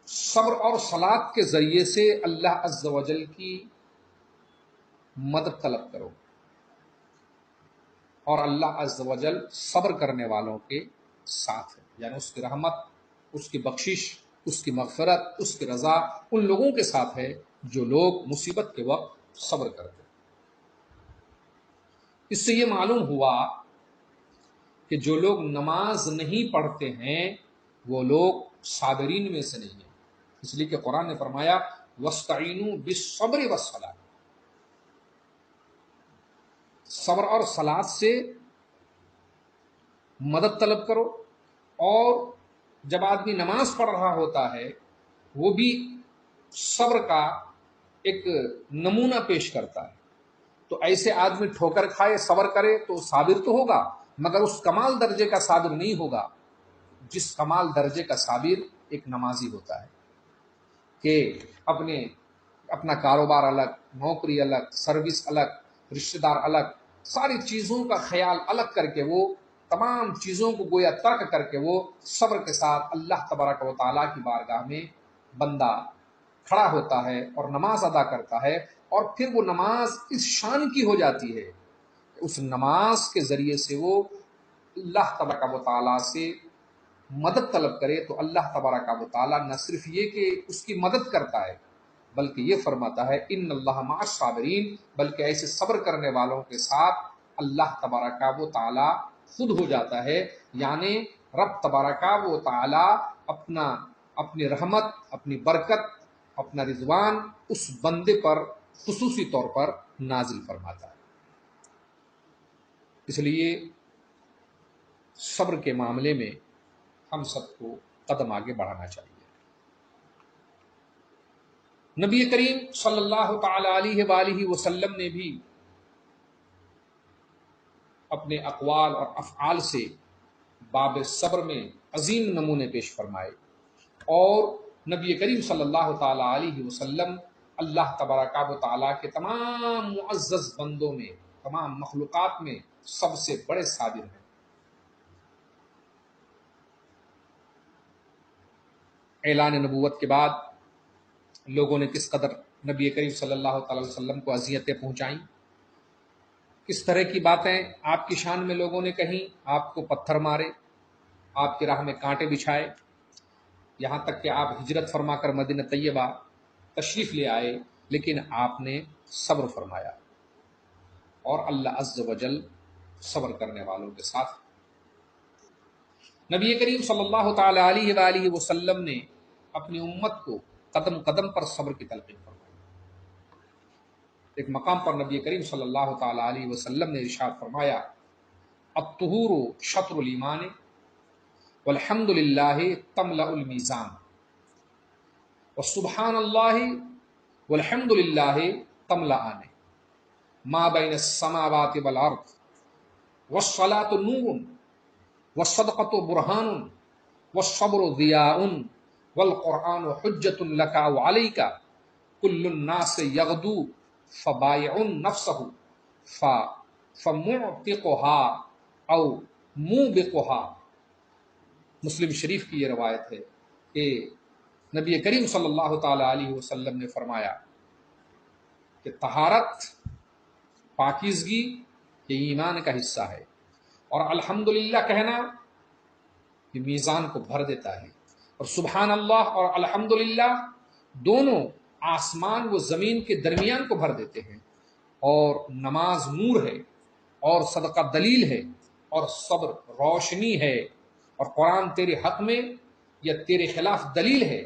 صبر اور صلاۃ کے ذریعے سے اللہ عز و جل کی مدد طلب کرو، اور اللہ عز و جل صبر کرنے والوں کے ساتھ ہے، یعنی اس کی رحمت، اس کی بخشش، اس کی مغفرت، اس کی رضا ان لوگوں کے ساتھ ہے جو لوگ مصیبت کے وقت صبر کرتے ہیں۔ اس سے یہ معلوم ہوا کہ جو لوگ نماز نہیں پڑھتے ہیں وہ لوگ صابرین میں سے نہیں ہیں، اس لیے کہ قرآن نے فرمایا وَاسْتَعِینُوا بِالصَّبْرِ وَالصَّلَاةِ، صبر اور صلاۃ سے مدد طلب کرو، اور جب آدمی نماز پڑھ رہا ہوتا ہے وہ بھی صبر کا ایک نمونہ پیش کرتا ہے، تو ایسے آدمی ٹھوکر کھائے صبر کرے تو صابر تو ہوگا، مگر اس کمال درجے کا صابر نہیں ہوگا جس کمال درجے کا صابر ایک نمازی ہوتا ہے، کہ اپنا کاروبار الگ، نوکری الگ، سروس الگ، رشتہ دار الگ، ساری چیزوں کا خیال الگ کر کے وہ تمام چیزوں کو گویا ترک کر کے وہ صبر کے ساتھ اللہ تبارک و تعالیٰ کی بارگاہ میں بندہ کھڑا ہوتا ہے اور نماز ادا کرتا ہے، اور پھر وہ نماز اس شان کی ہو جاتی ہے، اس نماز کے ذریعے سے وہ اللہ تبارک و تعالیٰ سے مدد طلب کرے تو اللہ تبارک و تعالیٰ نہ صرف یہ کہ اس کی مدد کرتا ہے بلکہ یہ فرماتا ہے ان اللہ مع الصابرین، بلکہ ایسے صبر کرنے والوں کے ساتھ اللہ تبارک و تعالیٰ خود ہو جاتا ہے، یعنی رب تبارک و تعالیٰ اپنی رحمت، اپنی برکت، اپنا رضوان اس بندے پر خصوصی طور پر نازل فرماتا ہے۔ اس لیے صبر کے معاملے میں ہم سب کو قدم آگے بڑھانا چاہیے۔ نبی کریم صلی اللہ تعالی علیہ وآلہ وسلم نے بھی اپنے اقوال اور افعال سے باب صبر میں عظیم نمونے پیش فرمائے، اور نبی کریم صلی اللہ تعالی علیہ وسلم اللہ تبارک و تعالیٰ کے تمام معزز بندوں میں، تمام مخلوقات میں سب سے بڑے صابر ہیں۔ اعلان نبوت کے بعد لوگوں نے کس قدر نبی کریم صلی اللہ تعالی وسلم کو اذیتیں پہنچائیں، کس طرح کی باتیں آپ کی شان میں لوگوں نے کہیں، آپ کو پتھر مارے، آپ کی راہ میں کانٹے بچھائے، یہاں تک کہ آپ ہجرت فرما کر مدینہ طیبہ تشریف لے آئے، لیکن آپ نے صبر فرمایا، اور اللہ عز و جل صبر کرنے والوں کے ساتھ۔ نبی کریم صلی اللہ تعالی علیہ وآلہ وسلم نے اپنی امت کو قدم قدم پر صبر کی تلقین فرمائی۔ ایک مقام پر نبی کریم صلی اللہ تعالی علیہ وسلم نے ارشاد فرمایا الطہور شطر الایمان والحمد للہ تملأ المیزان وسبحان اللہ والحمد للہ تملأان ما بین السماوات والارض والصلاة نور والصدقة برہان والصبر ضیاء والقرآن حجۃ لک او علیک کل الناس یغدو فبائع نفسہ فمعتقها او موبقها۔ مسلم شریف کی یہ روایت ہے کہ نبی کریم صلی اللہ تعالی علیہ وسلم نے فرمایا کہ طہارت، پاکیزگی یہ ایمان کا حصہ ہے، اور الحمدللہ کہنا یہ میزان کو بھر دیتا ہے، اور سبحان اللہ اور الحمدللہ دونوں آسمان و زمین کے درمیان کو بھر دیتے ہیں، اور نماز نور ہے، اور صدقہ دلیل ہے، اور صبر روشنی ہے، اور قرآن تیرے حق میں یا تیرے خلاف دلیل ہے۔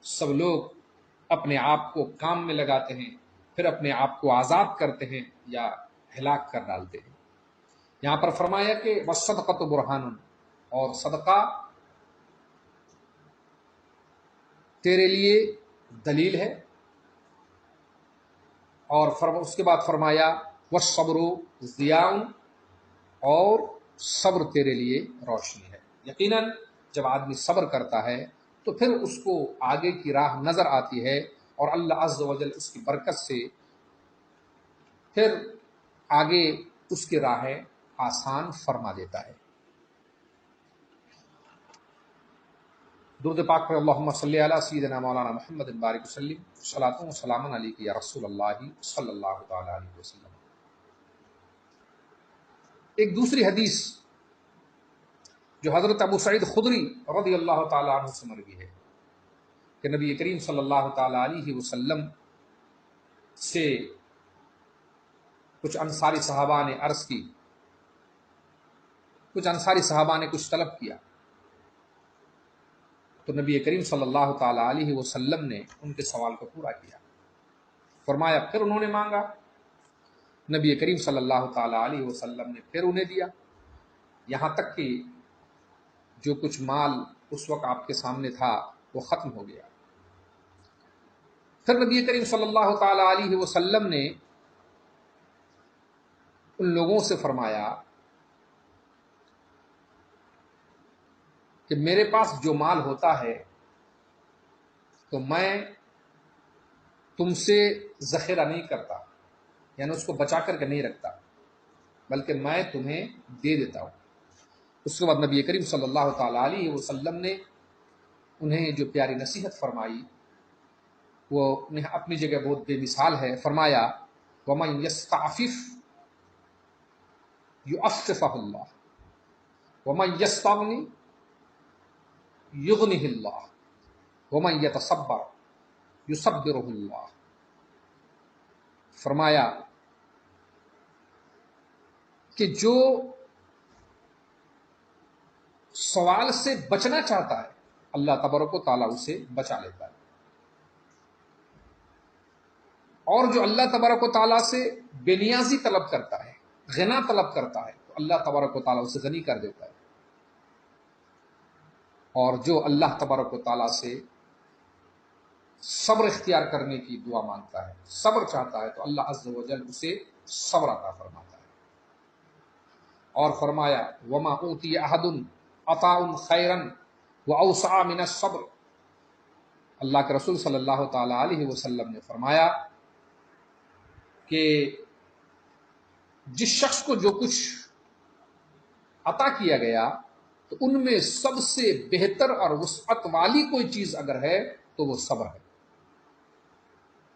سب لوگ اپنے آپ کو کام میں لگاتے ہیں، پھر اپنے آپ کو آزاد کرتے ہیں یا ہلاک کر ڈالتے ہیں۔ یہاں پر فرمایا کہ والصدقۃ برہان، اور صدقہ تیرے لیے دلیل ہے، اور اس کے بعد فرمایا والصبر ضیاء، اور صبر تیرے لیے روشنی ہے۔ یقیناً جب آدمی صبر کرتا ہے تو پھر اس کو آگے کی راہ نظر آتی ہے، اور اللہ عز و جل اس کی برکت سے پھر آگے اس کی راہیں آسان فرما دیتا ہے۔ درود پاک پر اللہم صلی علی سیدنا مولانا محمد بارک وسلم، صلاۃ و سلام علیک یا رسول اللہ صلی اللہ تعالی علیہ وسلم۔ ایک دوسری حدیث جو حضرت ابو سعید خدری رضی اللہ تعالی عنہ سے مروی ہے کہ نبی کریم صلی اللہ تعالی علیہ وسلم سے کچھ انصاری صحابہ نے عرض کی، کچھ انصاری صحابہ نے کچھ طلب کیا، تو نبی کریم صلی اللہ تعالی علیہ وسلم نے ان کے سوال کو پورا کیا۔ فرمایا پھر انہوں نے مانگا، نبی کریم صلی اللہ تعالی علیہ وسلم نے پھر انہیں دیا، یہاں تک کہ جو کچھ مال اس وقت آپ کے سامنے تھا وہ ختم ہو گیا۔ پھر نبی کریم صلی اللہ تعالی علیہ وسلم نے ان لوگوں سے فرمایا کہ میرے پاس جو مال ہوتا ہے تو میں تم سے ذخیرہ نہیں کرتا، یعنی اس کو بچا کر کے نہیں رکھتا، بلکہ میں تمہیں دے دیتا ہوں۔ اس کے بعد نبی کریم صلی اللہ تعالی علیہ وسلم نے انہیں جو پیاری نصیحت فرمائی وہ اپنی جگہ بہت بے مثال ہے. فرمایا وَمَن يَسْتَعْفِفْ يُعَفِّفْهُ اللَّهُ وَمَن يَسْتَغْنِ يُغْنِهِ اللَّهُ وَمَن يَتَصَبَّرْ يُصَبِّرُهُ اللَّهُ. فرمایا کہ جو سوال سے بچنا چاہتا ہے اللہ تبارک و تعالیٰ اسے بچا لیتا ہے، اور جو اللہ تبارک و تعالیٰ سے بے نیازی طلب کرتا ہے، غنا طلب کرتا ہے، تو اللہ تبارک و تعالیٰ اسے غنی کر دیتا ہے، اور جو اللہ تبارک و تعالیٰ سے صبر اختیار کرنے کی دعا مانگتا ہے، صبر چاہتا ہے، تو اللہ عز و جل اسے صبر عطا فرماتا ہے. اور فرمایا وما اوتی احد عطاء خیرا واوسع من الصبر. اللہ کے رسول صلی اللہ تعالی علیہ وسلم نے فرمایا کہ جس شخص کو جو کچھ عطا کیا گیا تو ان میں سب سے بہتر اور وسعت والی کوئی چیز اگر ہے تو وہ صبر ہے.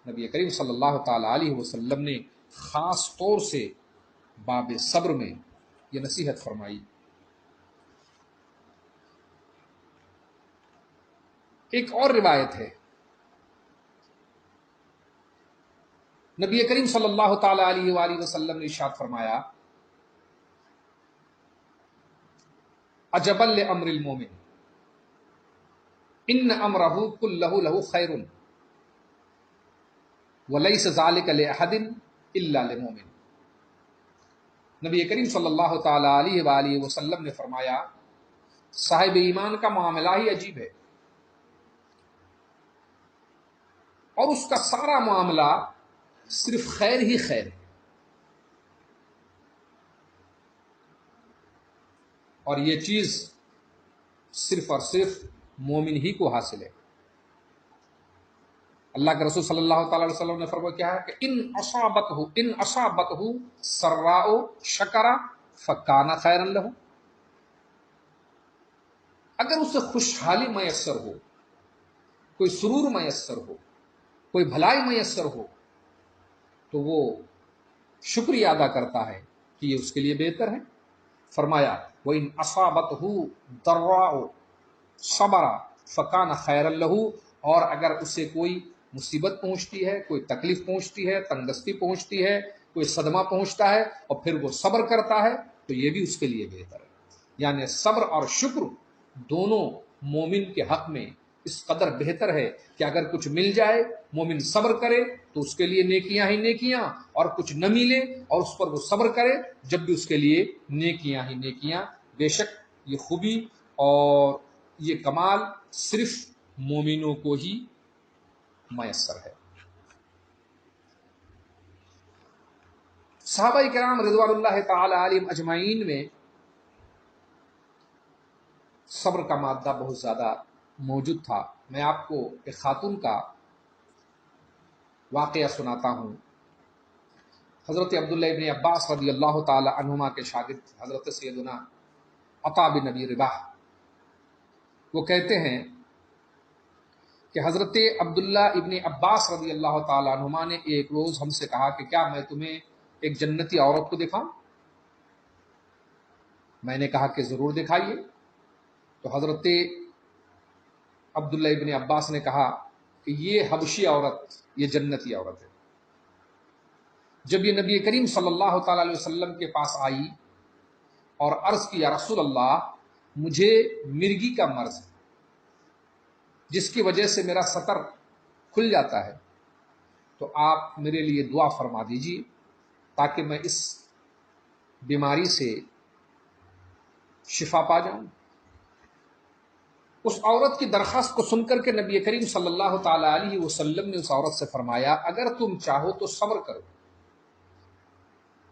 نبی کریم صلی اللہ تعالی علیہ وسلم نے خاص طور سے باب صبر میں یہ نصیحت فرمائی. ایک اور روایت ہے، نبی کریم صلی اللہ تعالی علیہ وآلہ وسلم نے ارشاد فرمایا عجبا لامر المومن ان امرہ کلہ لہ خیر ولیس ذلک لاحد الا للمومن. نبی کریم صلی اللہ تعالی علیہ وآلہ وسلم نے فرمایا صاحب ایمان کا معاملہ ہی عجیب ہے، اور اس کا سارا معاملہ صرف خیر ہی خیر ہے، اور یہ چیز صرف اور صرف مومن ہی کو حاصل ہے. اللہ کے رسول صلی اللہ تعالی علیہ وسلم نے فرمایا کیا ہے کہ ان اصابتہ سراء شکر فکان خیرا لہ. اگر اسے خوشحالی میسر ہو، کوئی سرور میسر ہو، کوئی بھلائی میسر ہو، تو وہ شکریہ ادا کرتا ہے کہ یہ اس کے لیے بہتر ہے. فرمایا وَإِنْ أَصَابَتْهُ ضَرَّاءُ صَبَرَ فَكَانَ خَيْرًا لَهُ. اور اگر اسے کوئی مصیبت پہنچتی ہے، کوئی تکلیف پہنچتی ہے، تنگدستی پہنچتی ہے، کوئی صدمہ پہنچتا ہے اور پھر وہ صبر کرتا ہے تو یہ بھی اس کے لیے بہتر ہے. یعنی صبر اور شکر دونوں مومن کے حق میں اس قدر بہتر ہے کہ اگر کچھ مل جائے مومن صبر کرے تو اس کے لیے نیکیاں ہی نیکیاں، اور کچھ نہ ملے اور اس پر وہ صبر کرے جب بھی اس کے لیے نیکیاں ہی نیکیاں. بے شک یہ خوبی اور یہ کمال صرف مومنوں کو ہی میسر ہے. صحابہ کرام رضوان اللہ تعالی علیہم اجمعین میں صبر کا مادہ بہت زیادہ موجود تھا. میں آپ کو ایک خاتون کا واقعہ سناتا ہوں. حضرت عبداللہ ابن عباس رضی اللہ تعالی عنہما کے شاگرد حضرت سیدنا عطا بن ابی رباح وہ کہتے ہیں کہ حضرت عبداللہ ابن عباس رضی اللہ تعالی عنہما نے ایک روز ہم سے کہا کہ کیا میں تمہیں ایک جنتی عورت کو دکھاؤں؟ میں نے کہا کہ ضرور دکھائیے. تو حضرت عبداللہ ابن عباس نے کہا کہ یہ حبشی عورت یہ جنتی عورت ہے. جب یہ نبی کریم صلی اللہ تعالی علیہ وسلم کے پاس آئی اور عرض کی یا رسول اللہ مجھے مرگی کا مرض ہے جس کی وجہ سے میرا سطر کھل جاتا ہے، تو آپ میرے لیے دعا فرما دیجیے تاکہ میں اس بیماری سے شفا پا جاؤں. اس عورت کی درخواست کو سن کر کے نبی کریم صلی اللہ تعالی علیہ وسلم نے اس عورت سے فرمایا اگر تم چاہو تو صبر کرو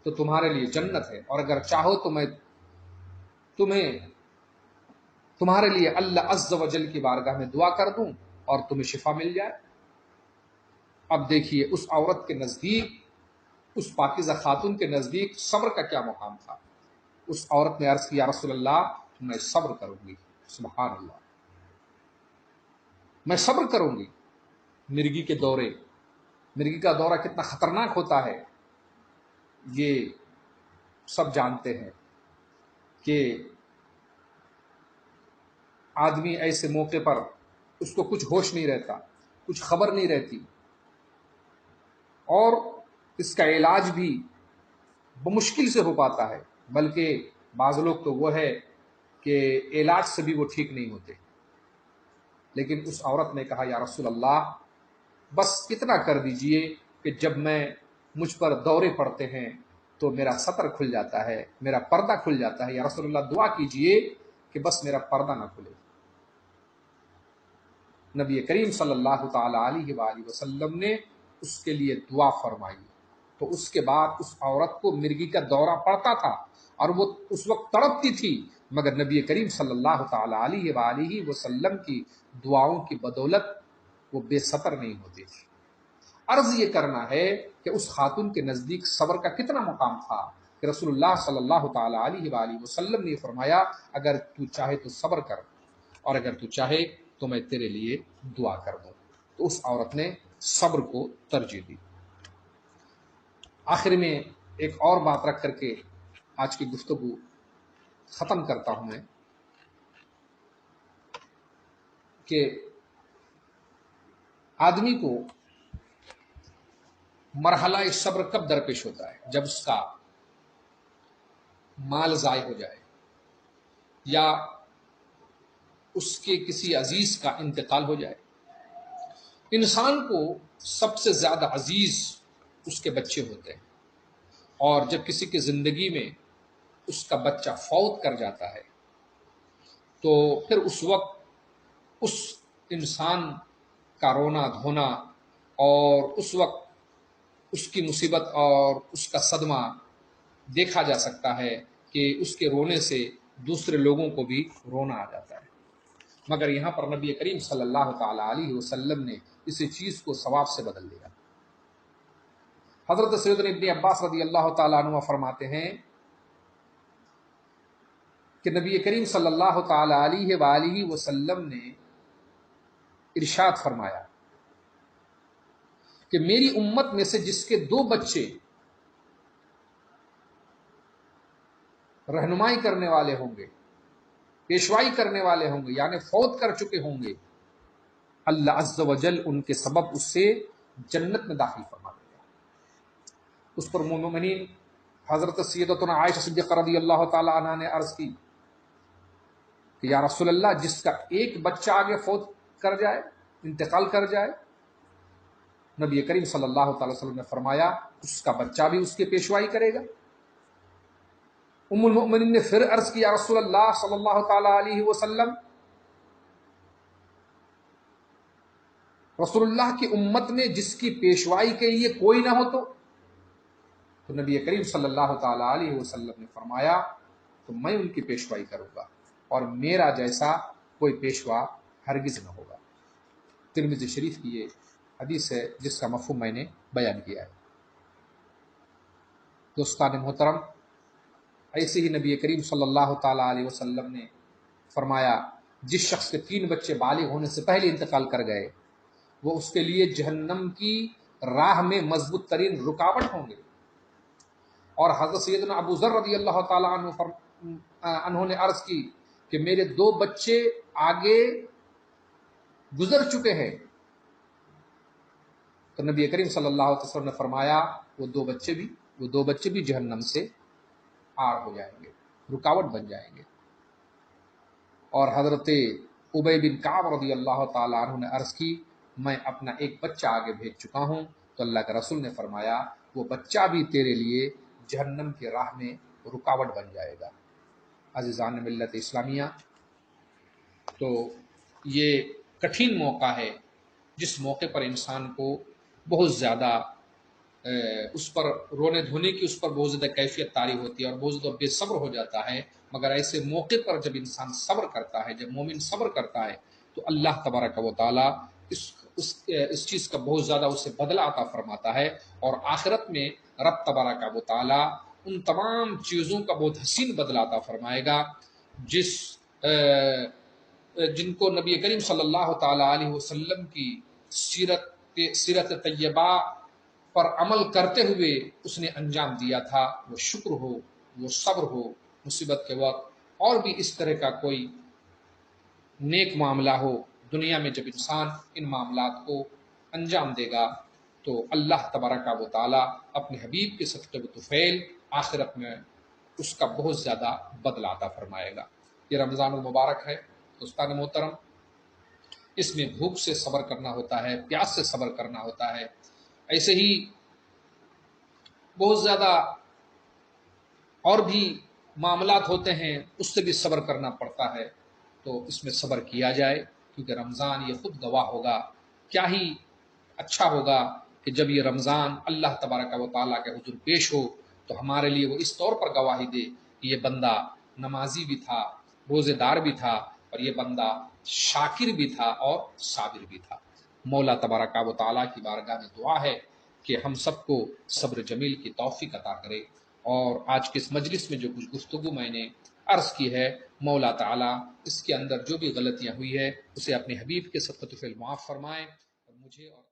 تو تمہارے لیے جنت ہے، اور اگر چاہو تو میں تمہارے لیے اللہ عز و جل کی بارگاہ میں دعا کر دوں اور تمہیں شفا مل جائے. اب دیکھیے اس عورت کے نزدیک، اس پاکیزہ خاتون کے نزدیک صبر کا کیا مقام تھا. اس عورت نے عرض کیا یا رسول اللہ میں صبر کروں گی۔ سبحان اللہ، میں صبر کروں گی۔ مرگی کے دورے، مرگی کا دورہ کتنا خطرناک ہوتا ہے یہ سب جانتے ہیں کہ آدمی ایسے موقع پر اس کو کچھ ہوش نہیں رہتا، کچھ خبر نہیں رہتی، اور اس کا علاج بھی بمشکل سے ہو پاتا ہے، بلکہ بعض لوگ تو وہ ہے کہ علاج سے بھی وہ ٹھیک نہیں ہوتے۔ لیکن اس عورت نے کہا یا رسول اللہ بس اتنا کر دیجئے کہ جب مجھ پر دورے پڑتے ہیں تو میرا سطر کھل جاتا ہے، میرا پردہ کھل جاتا ہے، یا رسول اللہ دعا کیجئے کہ بس میرا پردہ نہ کھلے۔ نبی کریم صلی اللہ تعالی علیہ وآلہ وسلم نے اس کے لیے دعا فرمائی، تو اس کے بعد اس عورت کو مرگی کا دورہ پڑتا تھا اور وہ اس وقت تڑپتی تھی، مگر نبی کریم صلی اللہ تعالی علیہ وآلہ وسلم کی دعاؤں کی بدولت وہ بے سطر نہیں ہوتی تھی۔ عرض یہ کرنا ہے کہ اس خاتون کے نزدیک صبر کا کتنا مقام تھا کہ رسول اللہ صلی اللہ تعالی علیہ وآلہ وسلم نے فرمایا اگر تو چاہے تو صبر کر، اور اگر تو چاہے تو میں تیرے لیے دعا کر دوں۔ تو اس عورت نے صبر کو ترجیح دی۔ آخر میں ایک اور بات رکھ کر کے آج کی گفتگو ختم کرتا ہوں میں کہ آدمی کو مرحلہ صبر کب درپیش ہوتا ہے؟ جب اس کا مال ضائع ہو جائے یا اس کے کسی عزیز کا انتقال ہو جائے۔ انسان کو سب سے زیادہ عزیز اس کے بچے ہوتے ہیں، اور جب کسی کی زندگی میں اس کا بچہ فوت کر جاتا ہے تو پھر اس وقت اس انسان کا رونا دھونا، اور اس وقت اس کی مصیبت اور اس کا صدمہ دیکھا جا سکتا ہے کہ اس کے رونے سے دوسرے لوگوں کو بھی رونا آ جاتا ہے۔ مگر یہاں پر نبی کریم صلی اللہ تعالی علیہ وسلم نے اسی چیز کو ثواب سے بدل دیا۔ حضرت سیدنا ابن عباس رضی اللہ تعالیٰ عنہ فرماتے ہیں کہ نبی کریم صلی اللہ تعالی علیہ وآلہ وسلم نے ارشاد فرمایا کہ میری امت میں سے جس کے 2 بچے رہنمائی کرنے والے ہوں گے، پیشوائی کرنے والے ہوں گے، یعنی فوت کر چکے ہوں گے، اللہ عز و جل ان کے سبب اس سے جنت میں داخل فرما دے گا۔ اس پر مومنین حضرت سیدتنا عائشہ صدیقہ رضی اللہ تعالی عنہا نے عرض کی کہ یا رسول اللہ جس کا ایک بچہ آگے فوت کر جائے، انتقال کر جائے، نبی کریم صلی اللہ تعالی وسلم نے فرمایا اس کا بچہ بھی اس کی پیشوائی کرے گا۔ ام المؤمنین نے پھر عرض کی یا رسول اللہ صلی اللہ تعالی علیہ وسلم رسول اللہ کی امت میں جس کی پیشوائی کے لیے کوئی نہ ہو تو نبی کریم صلی اللہ تعالی علیہ وسلم نے فرمایا تو میں ان کی پیشوائی کروں گا، اور میرا جیسا کوئی پیشوا ہرگز نہ ہوگا۔ ترمذی شریف کی یہ حدیث ہے جس کا مفہوم میں نے بیان کیا ہے۔ دوستان محترم، ایسے ہی نبی کریم صلی اللہ تعالی علیہ وسلم نے فرمایا جس شخص کے 3 بچے بالغ ہونے سے پہلے انتقال کر گئے وہ اس کے لیے جہنم کی راہ میں مضبوط ترین رکاوٹ ہوں گے۔ اور حضرت سیدنا ابو ذر رضی اللہ تعالی عنہ نے عرض کی کہ میرے 2 بچے آگے گزر چکے ہیں، تو نبی کریم صلی اللہ علیہ وسلم نے فرمایا وہ دو بچے بھی جہنم سے آڑ ہو جائیں گے، رکاوٹ بن جائیں گے۔ اور حضرت ابی بن کعب رضی اللہ تعالی عنہ نے عرض کی میں اپنا ایک بچہ آگے بھیج چکا ہوں، تو اللہ کے رسول نے فرمایا وہ بچہ بھی تیرے لیے جہنم کی راہ میں رکاوٹ بن جائے گا۔ عزیزان ملت اسلامیہ، تو یہ کٹھن موقع ہے جس موقع پر انسان کو بہت زیادہ اس پر رونے دھونے کی اس پر بہت زیادہ کیفیت طاری ہوتی ہے اور بہت زیادہ بے صبر ہو جاتا ہے۔ مگر ایسے موقع پر جب انسان صبر کرتا ہے، جب مومن صبر کرتا ہے تو اللہ تبارک و تعالی اس چیز کا بہت زیادہ اسے بدلہ عطا فرماتا ہے، اور آخرت میں رب تبارک و تعالی ان تمام چیزوں کا بہت حسین بدلہ عطا فرمائے گا جس جن کو نبی کریم صلی اللہ تعالی علیہ وسلم کی سیرت طیبہ پر عمل کرتے ہوئے اس نے انجام دیا تھا، وہ شکر ہو، وہ صبر ہو مصیبت کے وقت، اور بھی اس طرح کا کوئی نیک معاملہ ہو دنیا میں، جب انسان ان معاملات کو انجام دے گا تو اللہ تبارک و تعالی اپنے حبیب کے صدقے و طفیل آخرت میں اس کا بہت زیادہ بدلہ عطا فرمائے گا۔ یہ رمضان المبارک ہے دوستان محترم، اس میں بھوک سے صبر کرنا ہوتا ہے، پیاس سے صبر کرنا ہوتا ہے، ایسے ہی بہت زیادہ اور بھی معاملات ہوتے ہیں، اس سے بھی صبر کرنا پڑتا ہے، تو اس میں صبر کیا جائے، کیونکہ رمضان یہ خود گواہ ہوگا۔ کیا ہی اچھا ہوگا کہ جب یہ رمضان اللہ تبارک و تعالیٰ کے حضور پیش ہو تو ہمارے لیے وہ اس طور پر گواہی دے کہ یہ بندہ نمازی بھی تھا، روزے دار بھی تھا، اور یہ بندہ شاکر بھی تھا اور صابر بھی تھا۔ مولا تبارک و تعالیٰ کی بارگاہ میں دعا ہے کہ ہم سب کو صبر جمیل کی توفیق عطا کرے۔ اور آج کے اس مجلس میں جو کچھ گفتگو میں نے عرض کی ہے، مولا تعالیٰ اس کے اندر جو بھی غلطیاں ہوئی ہے اسے اپنے حبیب کے صدقۃ معاف فرمائے، اور مجھے اور